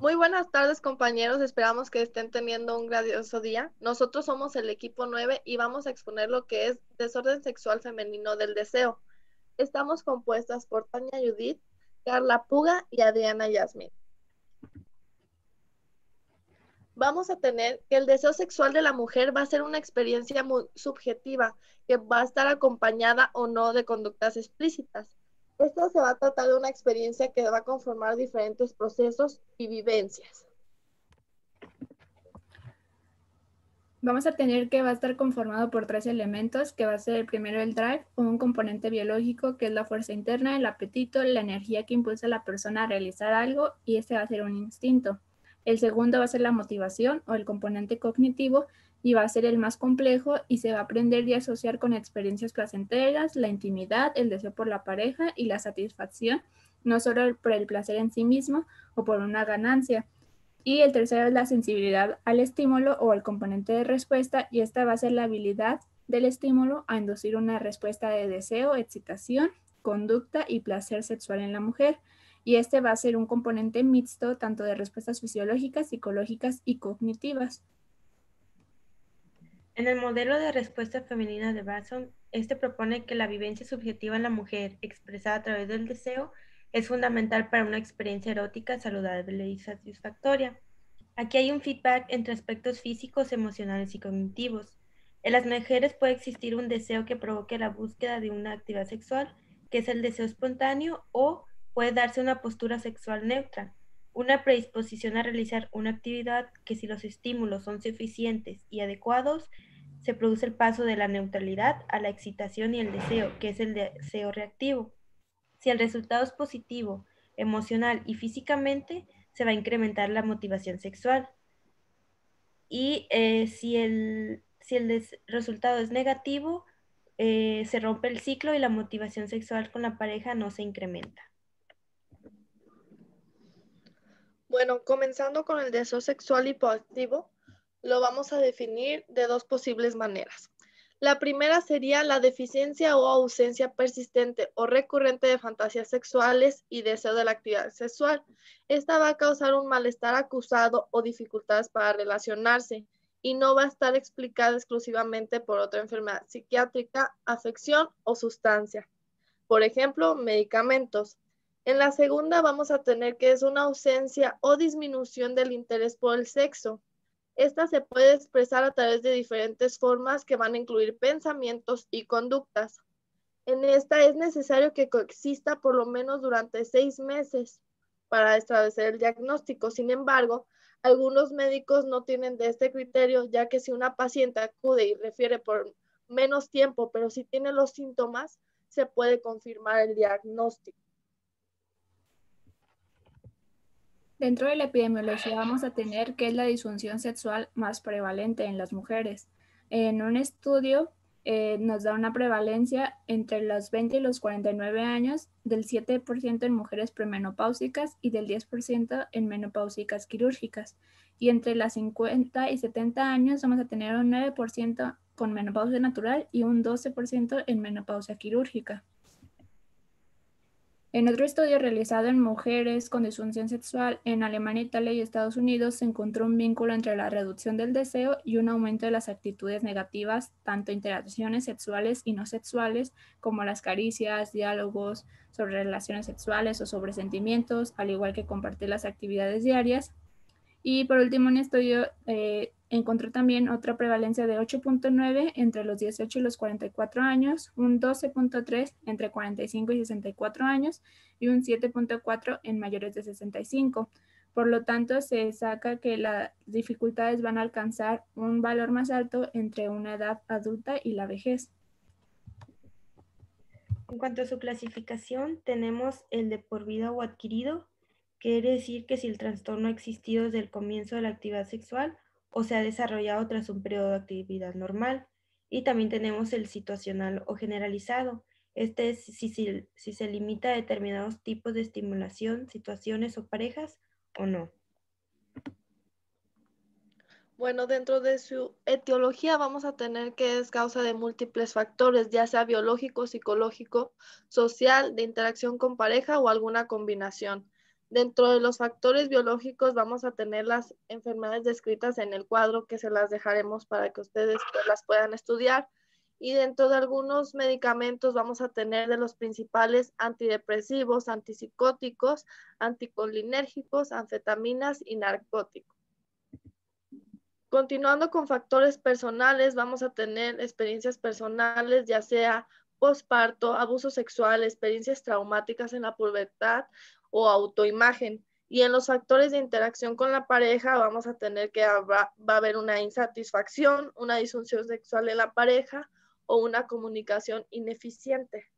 Muy buenas tardes, compañeros. Esperamos que estén teniendo un grandioso día. Nosotros somos el equipo 9 y vamos a exponer lo que es desorden sexual femenino del deseo. Estamos compuestas por Tania Judith, Carla Puga y Adriana Yasmin. Vamos a tener que el deseo sexual de la mujer va a ser una experiencia muy subjetiva, que va a estar acompañada o no de conductas explícitas. Esto se va a tratar de una experiencia que va a conformar diferentes procesos y vivencias. Vamos a tener que va a estar conformado por tres elementos, que va a ser el primero el drive, un componente biológico que es la fuerza interna, el apetito, la energía que impulsa a la persona a realizar algo, y este va a ser un instinto. El segundo va a ser la motivación o el componente cognitivo, y va a ser el más complejo y se va a aprender y asociar con experiencias placenteras, la intimidad, el deseo por la pareja y la satisfacción, no solo por el placer en sí mismo o por una ganancia. Y el tercero es la sensibilidad al estímulo o al componente de respuesta, y esta va a ser la habilidad del estímulo a inducir una respuesta de deseo, excitación, conducta y placer sexual en la mujer. Y este va a ser un componente mixto tanto de respuestas fisiológicas, psicológicas y cognitivas. En el modelo de respuesta femenina de Batson, este propone que la vivencia subjetiva en la mujer, expresada a través del deseo, es fundamental para una experiencia erótica saludable y satisfactoria. Aquí hay un feedback entre aspectos físicos, emocionales y cognitivos. En las mujeres puede existir un deseo que provoque la búsqueda de una actividad sexual, que es el deseo espontáneo, o puede darse una postura sexual neutra, una predisposición a realizar una actividad que, si los estímulos son suficientes y adecuados, se produce el paso de la neutralidad a la excitación y el deseo, que es el deseo reactivo. Si el resultado es positivo, emocional y físicamente, se va a incrementar la motivación sexual. Y si el resultado es negativo, se rompe el ciclo y la motivación sexual con la pareja no se incrementa. Bueno, comenzando con el deseo sexual hipoactivo, lo vamos a definir de dos posibles maneras. La primera sería la deficiencia o ausencia persistente o recurrente de fantasías sexuales y deseo de la actividad sexual. Esta va a causar un malestar acusado o dificultades para relacionarse y no va a estar explicada exclusivamente por otra enfermedad psiquiátrica, afección o sustancia. Por ejemplo, medicamentos. En la segunda vamos a tener que es una ausencia o disminución del interés por el sexo. Esta se puede expresar a través de diferentes formas que van a incluir pensamientos y conductas. En esta es necesario que coexista por lo menos durante 6 meses para establecer el diagnóstico. Sin embargo, algunos médicos no tienen de este criterio, ya que si una paciente acude y refiere por menos tiempo, pero si tiene los síntomas, se puede confirmar el diagnóstico. Dentro de la epidemiología vamos a tener qué es la disfunción sexual más prevalente en las mujeres. En un estudio nos da una prevalencia entre los 20 y los 49 años del 7% en mujeres premenopáusicas y del 10% en menopáusicas quirúrgicas. Y entre las 50 y 70 años vamos a tener un 9% con menopausia natural y un 12% en menopausia quirúrgica. En otro estudio realizado en mujeres con disfunción sexual en Alemania, Italia y Estados Unidos, se encontró un vínculo entre la reducción del deseo y un aumento de las actitudes negativas, tanto interacciones sexuales y no sexuales, como las caricias, diálogos sobre relaciones sexuales o sobre sentimientos, al igual que compartir las actividades diarias. Y por último, un estudio encontró también otra prevalencia de 8.9 entre los 18 y los 44 años, un 12.3 entre 45 y 64 años y un 7.4 en mayores de 65. Por lo tanto, se saca que las dificultades van a alcanzar un valor más alto entre una edad adulta y la vejez. En cuanto a su clasificación, tenemos el de por vida o adquirido. Quiere decir que si el trastorno ha existido desde el comienzo de la actividad sexual o se ha desarrollado tras un periodo de actividad normal. Y también tenemos el situacional o generalizado. Este es si se limita a determinados tipos de estimulación, situaciones o parejas o no. Bueno, dentro de su etiología vamos a tener que es causa de múltiples factores, ya sea biológico, psicológico, social, de interacción con pareja o alguna combinación. Dentro de los factores biológicos vamos a tener las enfermedades descritas en el cuadro, que se las dejaremos para que ustedes pues, las puedan estudiar. Y dentro de algunos medicamentos vamos a tener de los principales antidepresivos, antipsicóticos, anticolinérgicos, anfetaminas y narcóticos. Continuando con factores personales, vamos a tener experiencias personales, ya sea posparto, abuso sexual, experiencias traumáticas en la pubertad o autoimagen. Y en los factores de interacción con la pareja vamos a tener que va a haber una insatisfacción, una disfunción sexual en la pareja o una comunicación ineficiente.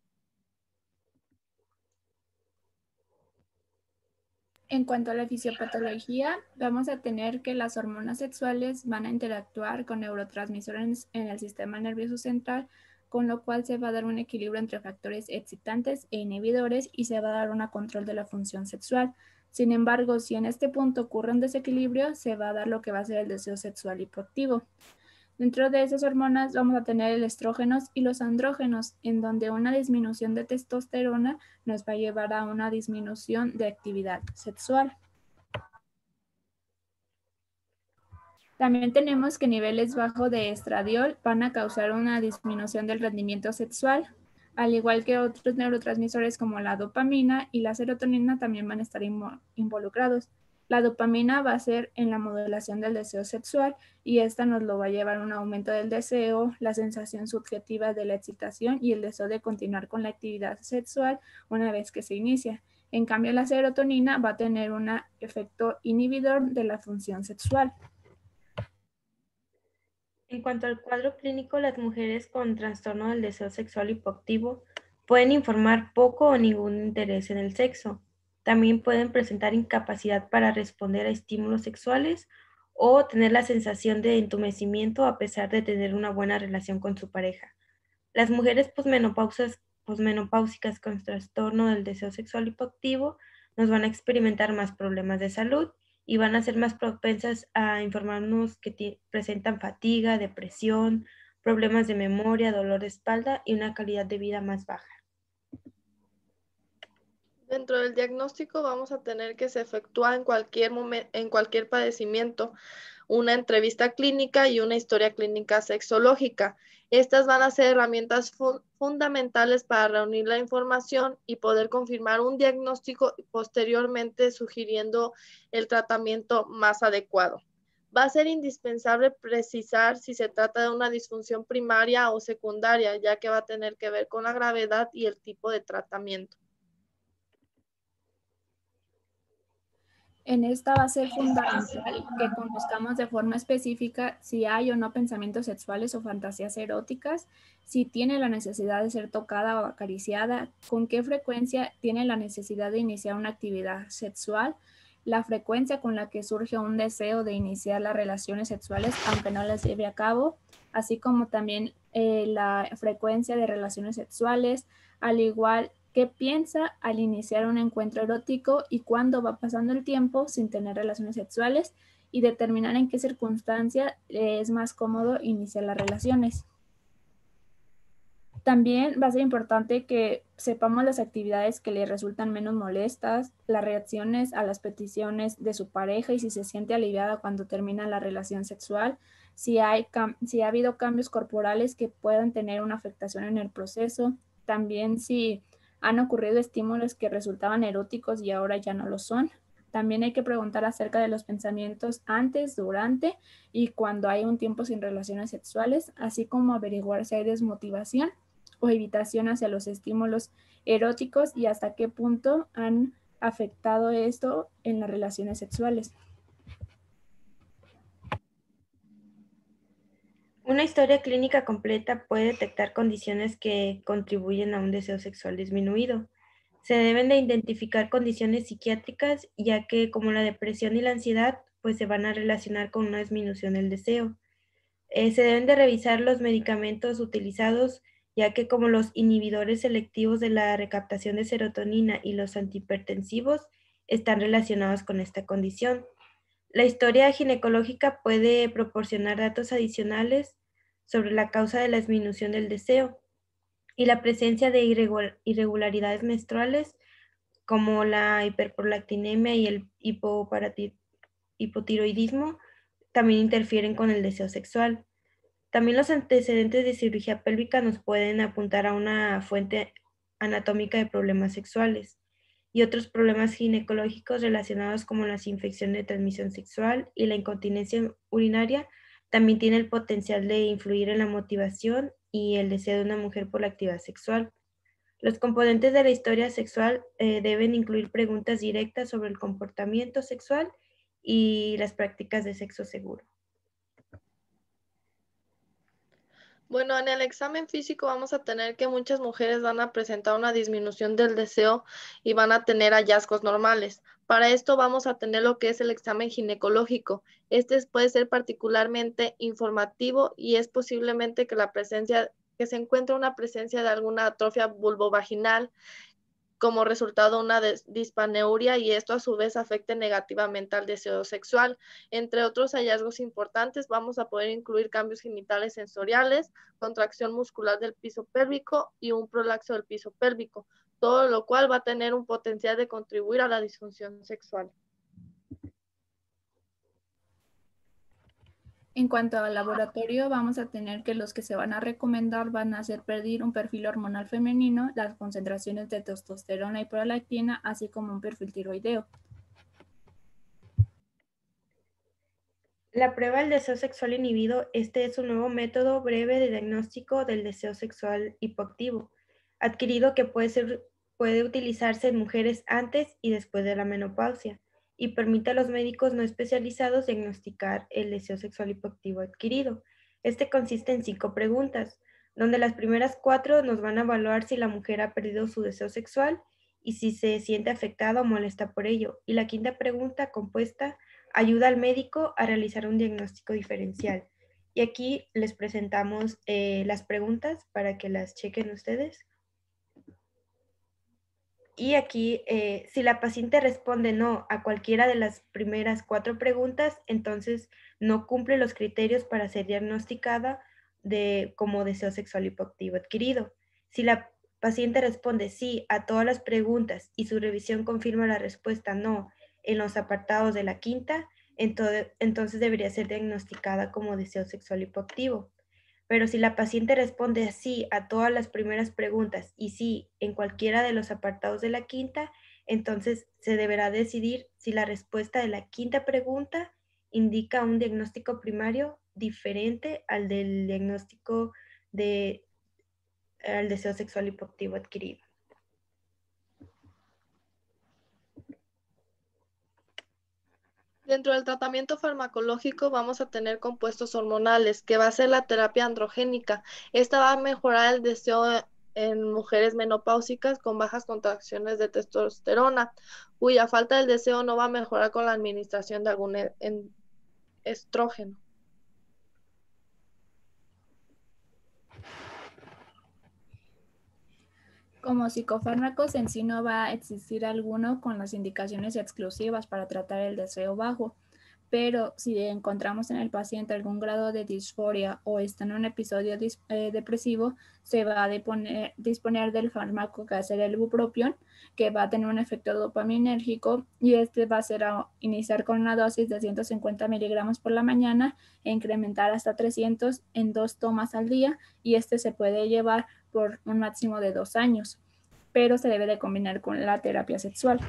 En cuanto a la fisiopatología, vamos a tener que las hormonas sexuales van a interactuar con neurotransmisores en el sistema nervioso central, con lo cual se va a dar un equilibrio entre factores excitantes e inhibidores y se va a dar un control de la función sexual. Sin embargo, si en este punto ocurre un desequilibrio, se va a dar lo que va a ser el deseo sexual hipoactivo. Dentro de esas hormonas vamos a tener el estrógenos y los andrógenos, en donde una disminución de testosterona nos va a llevar a una disminución de actividad sexual. También tenemos que niveles bajos de estradiol van a causar una disminución del rendimiento sexual, al igual que otros neurotransmisores como la dopamina y la serotonina también van a estar involucrados. La dopamina va a ser en la modulación del deseo sexual y esta nos lo va a llevar a un aumento del deseo, la sensación subjetiva de la excitación y el deseo de continuar con la actividad sexual una vez que se inicia. En cambio, la serotonina va a tener un efecto inhibidor de la función sexual. En cuanto al cuadro clínico, las mujeres con trastorno del deseo sexual hipoactivo pueden informar poco o ningún interés en el sexo. También pueden presentar incapacidad para responder a estímulos sexuales o tener la sensación de entumecimiento a pesar de tener una buena relación con su pareja. Las mujeres posmenopáusicas con trastorno del deseo sexual hipoactivo nos van a experimentar más problemas de salud y van a ser más propensas a informarnos que presentan fatiga, depresión, problemas de memoria, dolor de espalda y una calidad de vida más baja. Dentro del diagnóstico vamos a tener que se efectúa en cualquier padecimiento una entrevista clínica y una historia clínica sexológica. Estas van a ser herramientas fundamentales para reunir la información y poder confirmar un diagnóstico y posteriormente sugiriendo el tratamiento más adecuado. Va a ser indispensable precisar si se trata de una disfunción primaria o secundaria, ya que va a tener que ver con la gravedad y el tipo de tratamiento. En esta va a ser fundamental que conozcamos de forma específica si hay o no pensamientos sexuales o fantasías eróticas, si tiene la necesidad de ser tocada o acariciada, con qué frecuencia tiene la necesidad de iniciar una actividad sexual, la frecuencia con la que surge un deseo de iniciar las relaciones sexuales aunque no las lleve a cabo, así como también la frecuencia de relaciones sexuales, al igual qué piensa al iniciar un encuentro erótico y cuándo va pasando el tiempo sin tener relaciones sexuales y determinar en qué circunstancia es más cómodo iniciar las relaciones. También va a ser importante que sepamos las actividades que le resultan menos molestas, las reacciones a las peticiones de su pareja y si se siente aliviada cuando termina la relación sexual, si ha habido cambios corporales que puedan tener una afectación en el proceso, también si han ocurrido estímulos que resultaban eróticos y ahora ya no lo son. También hay que preguntar acerca de los pensamientos antes, durante y cuando hay un tiempo sin relaciones sexuales, así como averiguar si hay desmotivación o evitación hacia los estímulos eróticos y hasta qué punto han afectado esto en las relaciones sexuales. Una historia clínica completa puede detectar condiciones que contribuyen a un deseo sexual disminuido. Se deben de identificar condiciones psiquiátricas, ya que como la depresión y la ansiedad, pues se van a relacionar con una disminución del deseo. Se deben de revisar los medicamentos utilizados, ya que como los inhibidores selectivos de la recaptación de serotonina y los antihipertensivos están relacionados con esta condición. La historia ginecológica puede proporcionar datos adicionales sobre la causa de la disminución del deseo y la presencia de irregularidades menstruales como la hiperprolactinemia y el hipotiroidismo, también interfieren con el deseo sexual. También los antecedentes de cirugía pélvica nos pueden apuntar a una fuente anatómica de problemas sexuales y otros problemas ginecológicos relacionados como las infecciones de transmisión sexual y la incontinencia urinaria también tiene el potencial de influir en la motivación y el deseo de una mujer por la actividad sexual. Los componentes de la historia sexual deben incluir preguntas directas sobre el comportamiento sexual y las prácticas de sexo seguro. Bueno, en el examen físico vamos a tener que muchas mujeres van a presentar una disminución del deseo y van a tener hallazgos normales. Para esto vamos a tener lo que es el examen ginecológico. Este puede ser particularmente informativo y es posiblemente que se encuentre una presencia de alguna atrofia vulvovaginal como resultado una dispaneuria y esto a su vez afecte negativamente al deseo sexual. Entre otros hallazgos importantes vamos a poder incluir cambios genitales sensoriales, contracción muscular del piso pélvico y un prolapso del piso pélvico, todo lo cual va a tener un potencial de contribuir a la disfunción sexual. En cuanto al laboratorio, vamos a tener que los que se van a recomendar van a hacer pedir un perfil hormonal femenino, las concentraciones de testosterona y prolactina, así como un perfil tiroideo. La prueba del deseo sexual inhibido, este es un nuevo método breve de diagnóstico del deseo sexual hipoactivo, adquirido que puede utilizarse en mujeres antes y después de la menopausia y permite a los médicos no especializados diagnosticar el deseo sexual hipoactivo adquirido. Este consiste en 5 preguntas, donde las primeras 4 nos van a evaluar si la mujer ha perdido su deseo sexual y si se siente afectada o molesta por ello. Y la quinta pregunta, compuesta, ayuda al médico a realizar un diagnóstico diferencial. Y aquí les presentamos las preguntas para que las chequen ustedes. Y aquí, si la paciente responde no a cualquiera de las primeras 4 preguntas, entonces no cumple los criterios para ser diagnosticada como deseo sexual hipoactivo adquirido. Si la paciente responde sí a todas las preguntas y su revisión confirma la respuesta no en los apartados de la quinta, entonces debería ser diagnosticada como deseo sexual hipoactivo. Pero si la paciente responde sí a todas las primeras preguntas y sí en cualquiera de los apartados de la quinta, entonces se deberá decidir si la respuesta de la quinta pregunta indica un diagnóstico primario diferente al del diagnóstico al deseo sexual hipoactivo adquirido. Dentro del tratamiento farmacológico vamos a tener compuestos hormonales, que va a ser la terapia androgénica. Esta va a mejorar el deseo en mujeres menopáusicas con bajas contracciones de testosterona, cuya falta del deseo no va a mejorar con la administración de algún estrógeno. Como psicofármacos en sí no va a existir alguno con las indicaciones exclusivas para tratar el deseo bajo, pero si encontramos en el paciente algún grado de disforia o está en un episodio depresivo, se va a disponer del fármaco que va a ser el bupropión, que va a tener un efecto dopaminérgico y este va a ser a iniciar con una dosis de 150 miligramos por la mañana e incrementar hasta 300 en 2 tomas al día y este se puede llevar por un máximo de 2 años, pero se debe de combinar con la terapia sexual.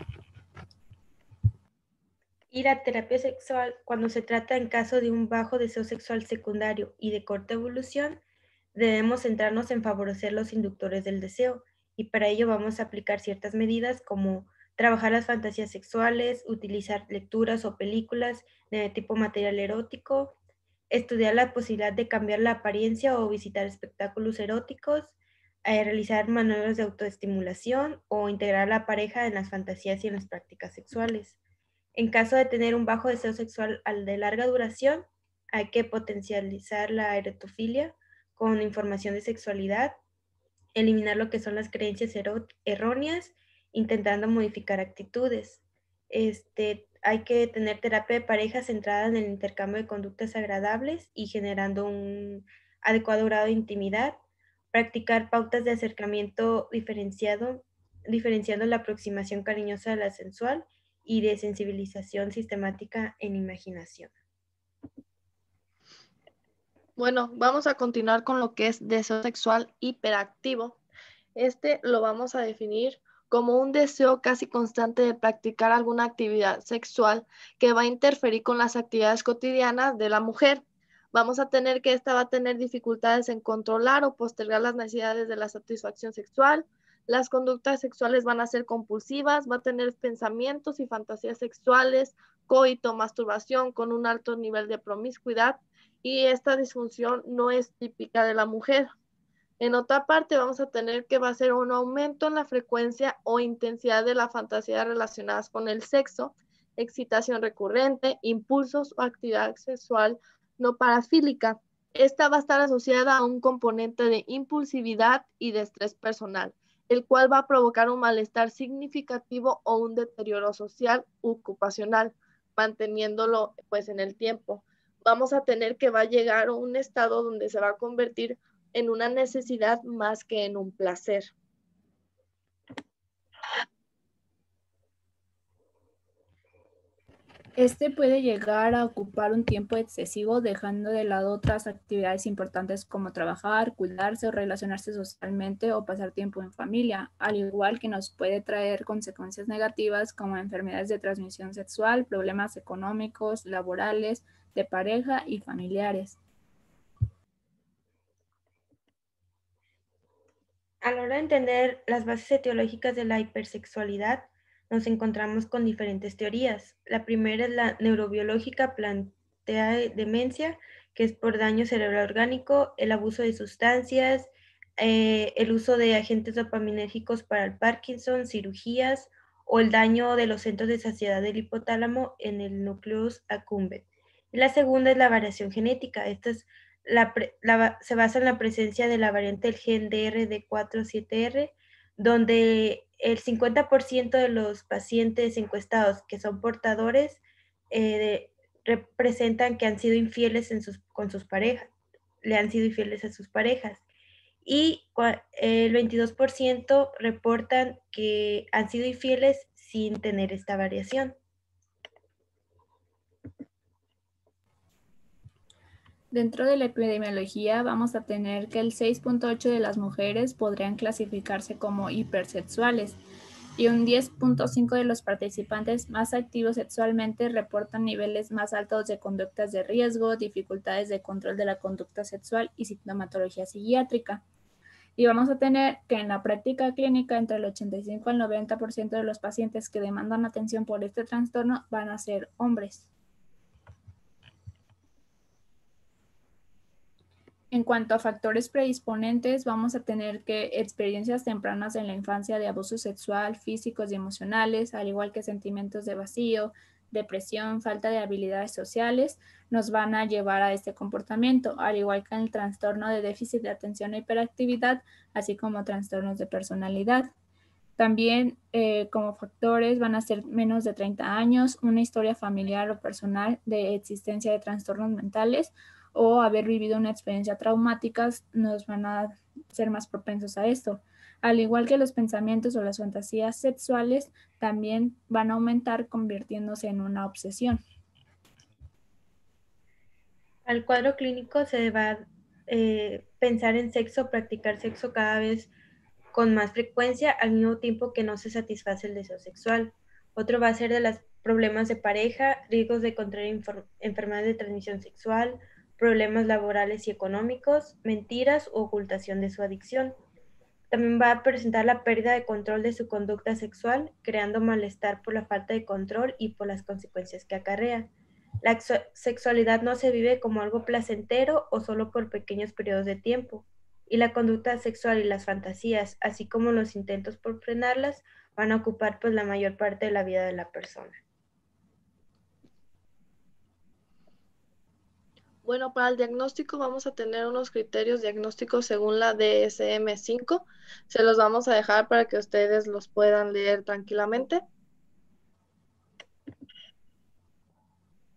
Y la terapia sexual, cuando se trata en caso de un bajo deseo sexual secundario y de corta evolución, debemos centrarnos en favorecer los inductores del deseo y para ello vamos a aplicar ciertas medidas como trabajar las fantasías sexuales, utilizar lecturas o películas de tipo material erótico, estudiar la posibilidad de cambiar la apariencia o visitar espectáculos eróticos, realizar manuales de autoestimulación o integrar a la pareja en las fantasías y en las prácticas sexuales. En caso de tener un bajo deseo sexual de larga duración, hay que potencializar la erotofilia con información de sexualidad, eliminar lo que son las creencias erróneas, intentando modificar actitudes. Hay que tener terapia de pareja centrada en el intercambio de conductas agradables y generando un adecuado grado de intimidad, practicar pautas de acercamiento diferenciado diferenciando la aproximación cariñosa de la sensual y de sensibilización sistemática en imaginación. Bueno, vamos a continuar con lo que es deseo sexual hiperactivo. Este lo vamos a definir como un deseo casi constante de practicar alguna actividad sexual que va a interferir con las actividades cotidianas de la mujer. Vamos a tener que esta va a tener dificultades en controlar o postergar las necesidades de la satisfacción sexual. Las conductas sexuales van a ser compulsivas, va a tener pensamientos y fantasías sexuales, coito, masturbación con un alto nivel de promiscuidad, y esta disfunción no es típica de la mujer. En otra parte, vamos a tener que va a ser un aumento en la frecuencia o intensidad de la fantasía relacionadas con el sexo, excitación recurrente, impulsos o actividad sexual no parafílica. Esta va a estar asociada a un componente de impulsividad y de estrés personal, el cual va a provocar un malestar significativo o un deterioro social u ocupacional, manteniéndolo pues en el tiempo. Vamos a tener que va a llegar a un estado donde se va a convertir en una necesidad más que en un placer. Este puede llegar a ocupar un tiempo excesivo, dejando de lado otras actividades importantes como trabajar, cuidarse o relacionarse socialmente o pasar tiempo en familia, al igual que nos puede traer consecuencias negativas como enfermedades de transmisión sexual, problemas económicos, laborales, de pareja y familiares. A la hora de entender las bases etiológicas de la hipersexualidad, nos encontramos con diferentes teorías. La primera es la neurobiológica, plantea demencia, que es por daño cerebral orgánico, el abuso de sustancias, el uso de agentes dopaminérgicos para el Parkinson, cirugías o el daño de los centros de saciedad del hipotálamo en el nucleus accumbens. Y la segunda es la variación genética. Esta es se basa en la presencia de la variante del gen DRD47R, donde el 50% de los pacientes encuestados que son portadores representan que han sido infieles con sus parejas, le han sido infieles a sus parejas. Y el 22% reportan que han sido infieles sin tener esta variación. Dentro de la epidemiología vamos a tener que el 6.8 de las mujeres podrían clasificarse como hipersexuales y un 10.5 de los participantes más activos sexualmente reportan niveles más altos de conductas de riesgo, dificultades de control de la conducta sexual y sintomatología psiquiátrica. Y vamos a tener que en la práctica clínica entre el 85 al 90% de los pacientes que demandan atención por este trastorno van a ser hombres. En cuanto a factores predisponentes, vamos a tener que experiencias tempranas en la infancia de abuso sexual, físicos y emocionales, al igual que sentimientos de vacío, depresión, falta de habilidades sociales, nos van a llevar a este comportamiento, al igual que el trastorno de déficit de atención e hiperactividad, así como trastornos de personalidad. También como factores van a ser menos de 30 años, una historia familiar o personal de existencia de trastornos mentales o haber vivido una experiencia traumática nos van a ser más propensos a esto. Al igual que los pensamientos o las fantasías sexuales también van a aumentar convirtiéndose en una obsesión. Al cuadro clínico se va a pensar en sexo, practicar sexo cada vez con más frecuencia al mismo tiempo que no se satisface el deseo sexual. Otro va a ser de los problemas de pareja, riesgos de contraer enfermedades de transmisión sexual, problemas laborales y económicos, mentiras u ocultación de su adicción. También va a presentar la pérdida de control de su conducta sexual, creando malestar por la falta de control y por las consecuencias que acarrea. La sexualidad no se vive como algo placentero o solo por pequeños periodos de tiempo, y la conducta sexual y las fantasías, así como los intentos por frenarlas, van a ocupar pues la mayor parte de la vida de la persona. Bueno, para el diagnóstico vamos a tener unos criterios diagnósticos según la DSM-5. Se los vamos a dejar para que ustedes los puedan leer tranquilamente.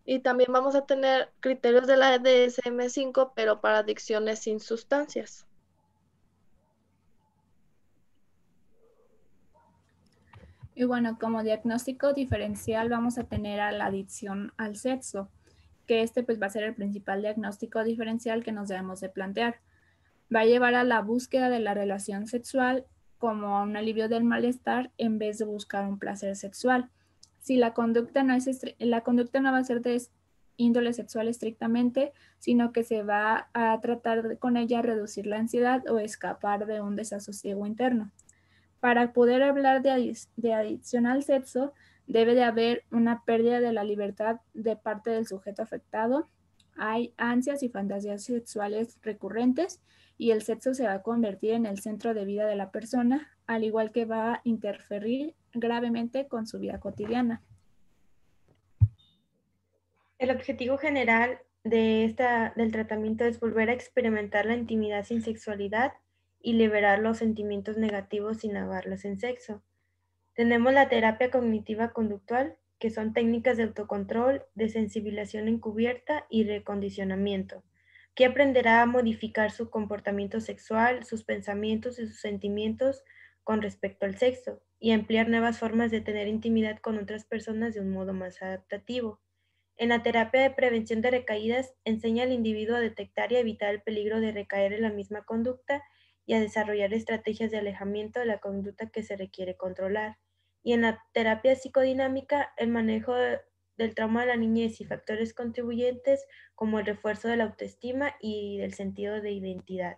Y también vamos a tener criterios de la DSM-5, pero para adicciones sin sustancias. Y bueno, como diagnóstico diferencial vamos a tener a la adicción al sexo, que pues va a ser el principal diagnóstico diferencial que nos debemos de plantear. Va a llevar a la búsqueda de la relación sexual como a un alivio del malestar en vez de buscar un placer sexual. Si la conducta la conducta no va a ser de índole sexual estrictamente, sino que se va a tratar con ella reducir la ansiedad o escapar de un desasosiego interno. Para poder hablar de adicción al sexo, debe de haber una pérdida de la libertad de parte del sujeto afectado. Hay ansias y fantasías sexuales recurrentes y el sexo se va a convertir en el centro de vida de la persona, al igual que va a interferir gravemente con su vida cotidiana. El objetivo general del tratamiento es volver a experimentar la intimidad sin sexualidad y liberar los sentimientos negativos sin ahogarlos en sexo. Tenemos la terapia cognitiva conductual, que son técnicas de autocontrol, de sensibilización encubierta y recondicionamiento, que aprenderá a modificar su comportamiento sexual, sus pensamientos y sus sentimientos con respecto al sexo, y emplear nuevas formas de tener intimidad con otras personas de un modo más adaptativo. En la terapia de prevención de recaídas, enseña al individuo a detectar y evitar el peligro de recaer en la misma conducta y a desarrollar estrategias de alejamiento de la conducta que se requiere controlar. Y en la terapia psicodinámica, el manejo del trauma de la niñez y factores contribuyentes como el refuerzo de la autoestima y del sentido de identidad.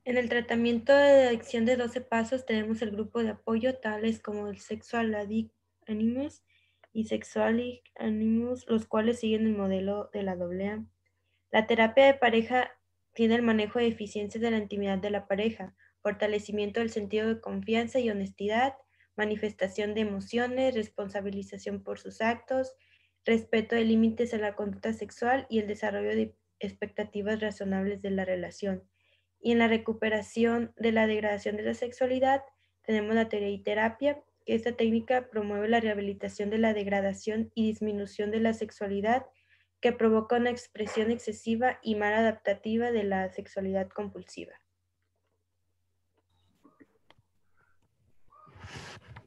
En el tratamiento de adicción de 12 pasos tenemos el grupo de apoyo tales como el Sexual Addict Anonymous y Sexual Anonymous, los cuales siguen el modelo de la AA. La terapia de pareja tiene el manejo de eficiencias de la intimidad de la pareja, fortalecimiento del sentido de confianza y honestidad, manifestación de emociones, responsabilización por sus actos, respeto de límites a la conducta sexual y el desarrollo de expectativas razonables de la relación. Y en la recuperación de la degradación de la sexualidad tenemos la terapia, que esta técnica promueve la rehabilitación de la degradación y disminución de la sexualidad que provoca una expresión excesiva y mal adaptativa de la sexualidad compulsiva.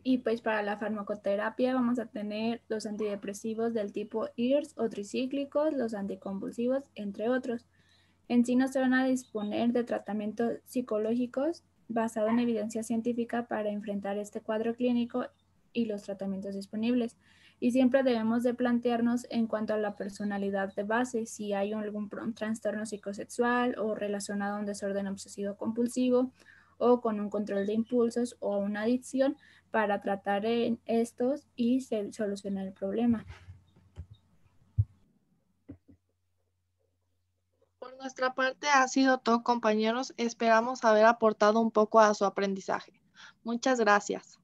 Y pues para la farmacoterapia vamos a tener los antidepresivos del tipo IRS o tricíclicos, los anticonvulsivos, entre otros. En sí no se van a disponer de tratamientos psicológicos basados en evidencia científica para enfrentar este cuadro clínico y los tratamientos disponibles. Y siempre debemos de plantearnos en cuanto a la personalidad de base, si hay algún trastorno psicosexual o relacionado a un desorden obsesivo compulsivo o con un control de impulsos o una adicción para tratar en estos y solucionar el problema. Por nuestra parte ha sido todo, compañeros. Esperamos haber aportado un poco a su aprendizaje. Muchas gracias.